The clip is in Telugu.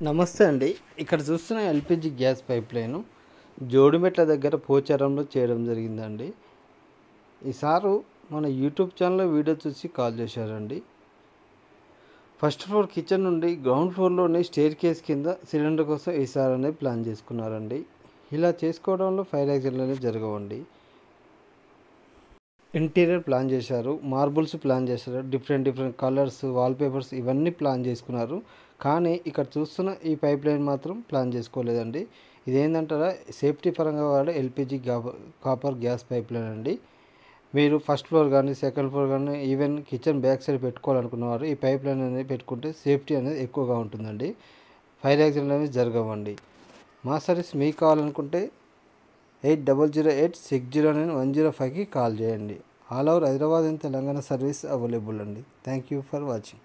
నమస్తే అండి. ఇక్కడ చూస్తున్న LPG gas pipe line Jodimetla దగ్గర పోచారంలో చేయడం జరిగిందండి. ఈ సారు మన యూట్యూబ్ ఛానల్లో వీడియో చూసి కాల్ చేశారండి. ఫస్ట్ ఫ్లోర్ కిచెన్ నుండి గ్రౌండ్ ఫ్లోర్లోని స్టేర్ కేస్ కింద సిలిండర్ కోసం ఈ సార్ అనేది ప్లాన్ చేసుకున్నారండి. ఇలా చేసుకోవడంలో ఫైర్ యాక్సిడెంట్లు అనేవి జరగవండి. ఇంటీరియర్ ప్లాన్ చేశారు, మార్బుల్స్ ప్లాన్ చేశారు, డిఫరెంట్ కలర్స్, వాల్పేపర్స్ ఇవన్నీ ప్లాన్ చేసుకున్నారు. కానీ ఇక్కడ చూస్తున్న ఈ పైప్ లైన్ మాత్రం ప్లాన్ చేసుకోలేదండి. ఇదేంటంటారా, సేఫ్టీ పరంగా వాడే LPG copper gas pipe line అండి. మీరు ఫస్ట్ ఫ్లోర్ కానీ సెకండ్ ఫ్లోర్ కానీ ఈవెన్ కిచెన్ బ్యాక్ సైడ్ పెట్టుకోవాలనుకున్నవారు ఈ పైప్ లైన్ అనేది పెట్టుకుంటే సేఫ్టీ అనేది ఎక్కువగా ఉంటుందండి. ఫైర్ యాక్సిడెంట్ అనేది జరగవండి. మా సర్వీస్ మీకు కావాలనుకుంటే 8008609105కి కాల్ చేయండి. All over Hyderabad and Telangana service available అండి. Thank you for watching.